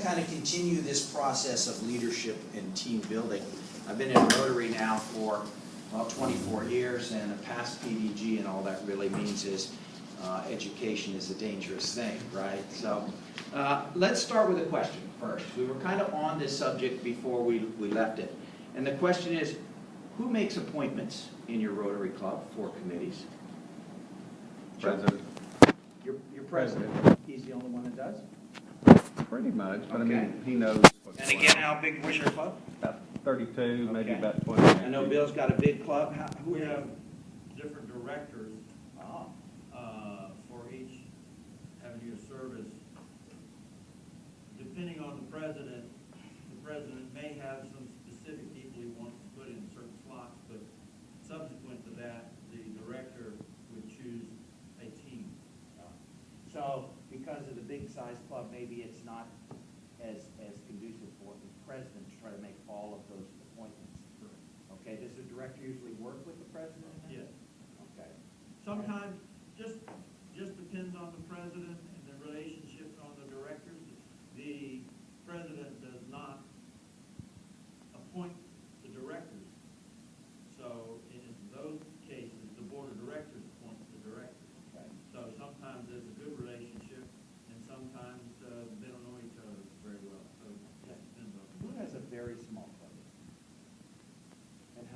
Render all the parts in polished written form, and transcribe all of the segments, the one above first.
kind of continue this process of leadership and team building. I've been in Rotary now for, well, 24 years, and a past PDG, and all that really means is education is a dangerous thing, right? So let's start with a question first. We were kind of on this subject before we left it. And the question is, who makes appointments in your Rotary Club for committees? President. Your president. He's the only one that does? Pretty much, but Okay. I mean, he knows what's And going again, on. how big was your club? About 32, maybe Okay. about 20. I know Bill's got a big club. Who We have different directors Oh, for each avenue of service. Depending on the president may have some specific people he wants to put in certain slots, but subsequent to that, the director would choose a team. so because of the big size club, maybe it's not as conducive for the president to try to make all of those appointments. Okay, does the director usually work with the president? Yes. Okay. Sometimes, just depends on the president and the relationship on the directors. The president does not appoint the directors. So in those cases, the board of directors appoints the directors. Okay. So sometimes there's a good relationship, and sometimes they don't know each other very well. So it just depends on. Who has a very small club?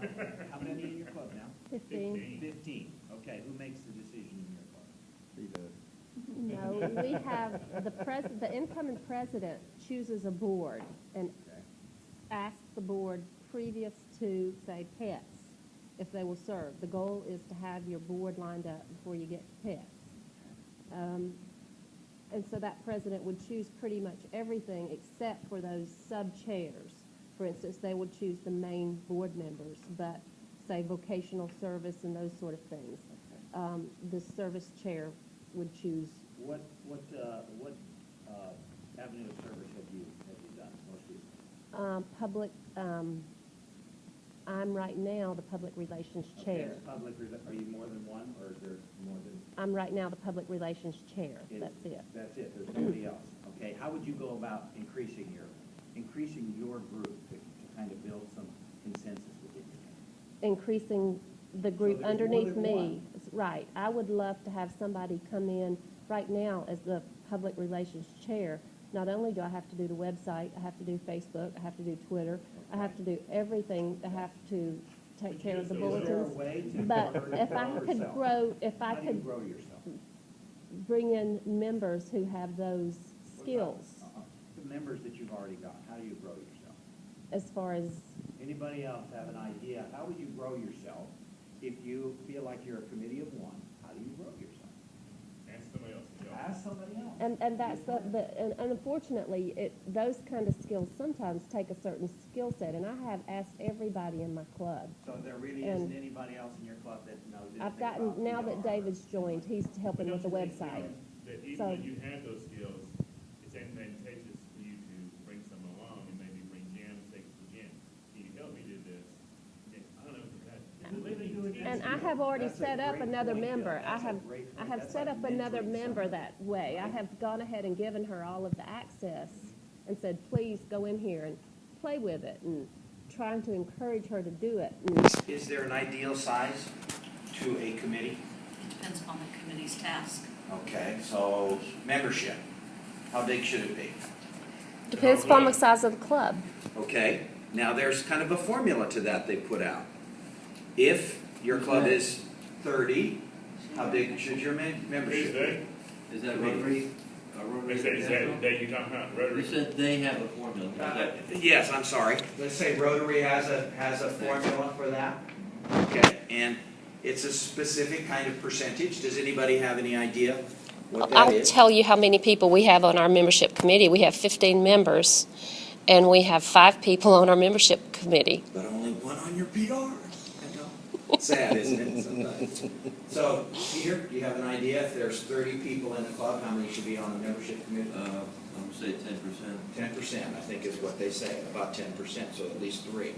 And how many in your club now? 15. 15. Okay, who makes the decision in your club? He does. No, we have the incoming president chooses a board and Okay. asks the board previous to, say, pets, if they will serve. The goal is to have your board lined up before you get to pets. And so that president would choose pretty much everything except for those sub-chairs. For instance, they would choose the main board members, but say vocational service and those sort of things. The service chair would choose. What avenue of service have you done most recently? Public, I'm right now the public relations chair. Okay, are you more than one, or is there more than? I'm right now the public relations chair. That's it. That's it. There's nobody else. Okay. How would you go about increasing your group to kind of build some consensus within your Increasing the group there's more underneath than me. one. Right. I would love to have somebody come in right now as the public relations chair. Not only do I have to do the website, I have to do Facebook, I have to do Twitter, I have to do everything. I have to take care of the Is there a bulletins. way to But grow if I could yourself? grow, if I How do you could grow yourself? bring in members who have those skills The members that you've already got, how do you grow yourself? as far as, Anybody else have an idea? How would you grow yourself if you feel like you're a committee of one? How do you grow yourself? Ask somebody else to help. Ask somebody else. and that's and unfortunately, those kind of skills sometimes take a certain skill set, and I have asked everybody in my club. So there really And isn't anybody else in your club that knows anything I've gotten, about now PR? that David's joined, he's helping with the But don't you think, website. That even So- when you have those skills, it's advantageous for you to bring someone along and maybe bring Jim, say, Jim, can you help me do this? And I don't know if that. And I have already That's a set up great another point, Bill. member. That's a great I point. have That's set like up another mentoring member someone. that way. I have gone ahead and given her all of the access and said, please go in here and play with it, and trying to encourage her to do it. And Is there an ideal size to a committee? Depends upon the committee's task. Okay, so membership, how big should it be? depends upon the size of the club. Okay, now there's kind of a formula to that they put out. If your club is 30, how big should your membership be? Is that Rotary? Is that you're talking about You Rotary? said they have a formula. Is that- Yes, I'm sorry. Let's say Rotary has a formula for that. Okay, and it's a specific kind of percentage. Does anybody have any idea what that I'll is? tell you how many people we have on our membership committee. We have 15 members, and we have 5 people on our membership committee. But only one on your PR. I know. Sad, isn't it, sometimes? So, Peter, do you have an idea if there's 30 people in the club, how many should be on the membership committee? I'm gonna say 10%. 10%, I think is what they say, about 10%, so at least 3.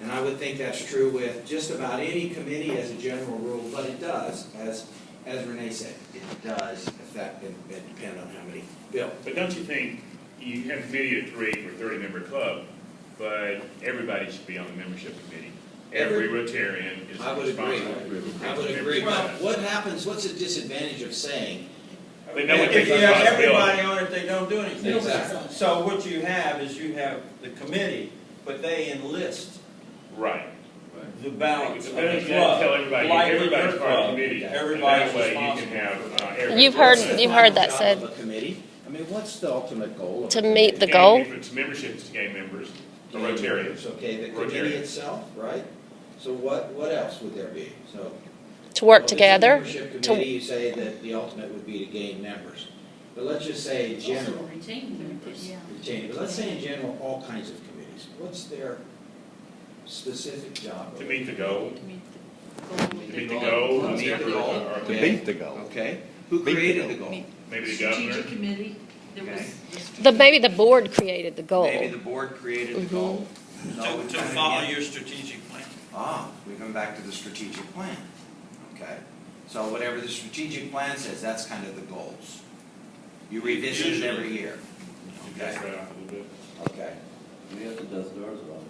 And I would think that's true with just about any committee as a general rule, but it does, as Renee said, it does affect and depend on how many. Bill? But don't you think you have a committee of 3 for a 30-member club, but everybody should be on the membership committee. Every Rotarian is I would agree. responsible. I would agree. Well, what happens, what's the disadvantage of saying, They know what If takes you have responsibility. everybody on it, they don't do anything. Exactly. So what you have is you have the committee, but they enlist Right. the balance of But then the you club. gotta tell everybody, Like with everybody's your part of the club, committee. And everybody's that way you responsible. can have, every You've heard- person. you've heard that job said. of a committee? I mean, what's the ultimate goal of To a meet the committee? goal? If it's membership, it's game members, the Rotarians. Okay, the committee Rotarians. itself, right? So what else would there be? So. To work Well, if it's a together, membership to, committee, you say that the ultimate would be to gain members. But let's just say in Also general, retain members, yeah. retain, but let's say in general, all kinds of committees. What's their specific job? To meet the goal, To meet the goal. to meet the goal, To meet the goal. or To beat the goal. Okay, who Beat the created goal. the goal? maybe the Strategic governor. committee, there was. Okay. maybe the board created the goal. Maybe the board created the goal. No, we To kinda follow get- your strategic plan. we come back to the strategic plan. Okay, so whatever the strategic plan says, that's kind of the goals. You revisit it every year. That's Okay, right off a little bit. okay. We have to dust ours off.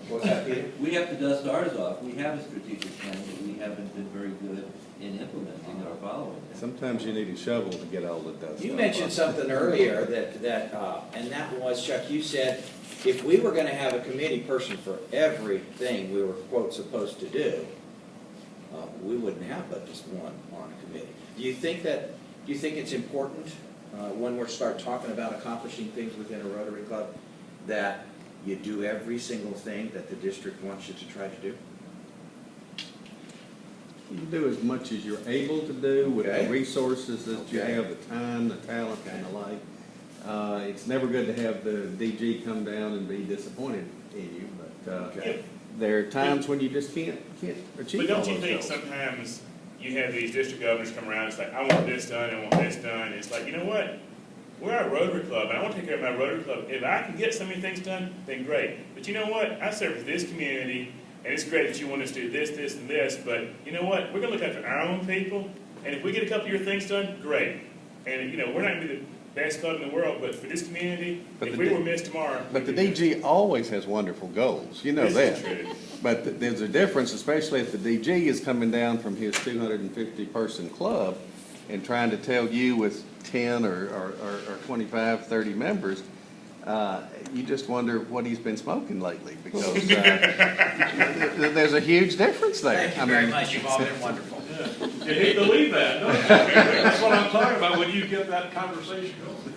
What's that, Peter? We have to dust ours off. We have a strategic plan, but we haven't been very good in implementing or following it. Sometimes you need a shovel to get all the dust. You off. mentioned something earlier and that was, Chuck, you said, if we were gonna have a committee person for everything we were, quote, supposed to do, we wouldn't have but just one on a committee. Do you think it's important, when we start talking about accomplishing things within a Rotary Club, that you do every single thing that the district wants you to try to do? You do as much as you're able to do with Okay. the resources that you Okay. have, the time, the talent, and the like. It's never good to have the DG come down and be disappointed in you, but, Okay. there are times when you just can't achieve But all don't you those think goals. sometimes you have these district governors come around, it's like, I want this done, I want this done. It's like, you know what? We're a Rotary Club, and I want to take care of my Rotary Club. If I can get so many things done, then great. But you know what? I serve this community, and it's great that you want us to do this, this, and this, but you know what? We're going to look after our own people, and if we get a couple of your things done, great. And, you know, we're not going to be the best club in the world, but for this community, But if the we D- were missed tomorrow. But the we'd be good. DG always has wonderful goals, you know This is that. true. But there's a difference, especially if the DG is coming down from his 250-person club and trying to tell you with 10 or 25, 30 members, you just wonder what he's been smoking lately, because there's a huge difference there. Thank you very much, you've all been wonderful. You hate to believe that, don't you? That's what I'm talking about when you get that conversation going.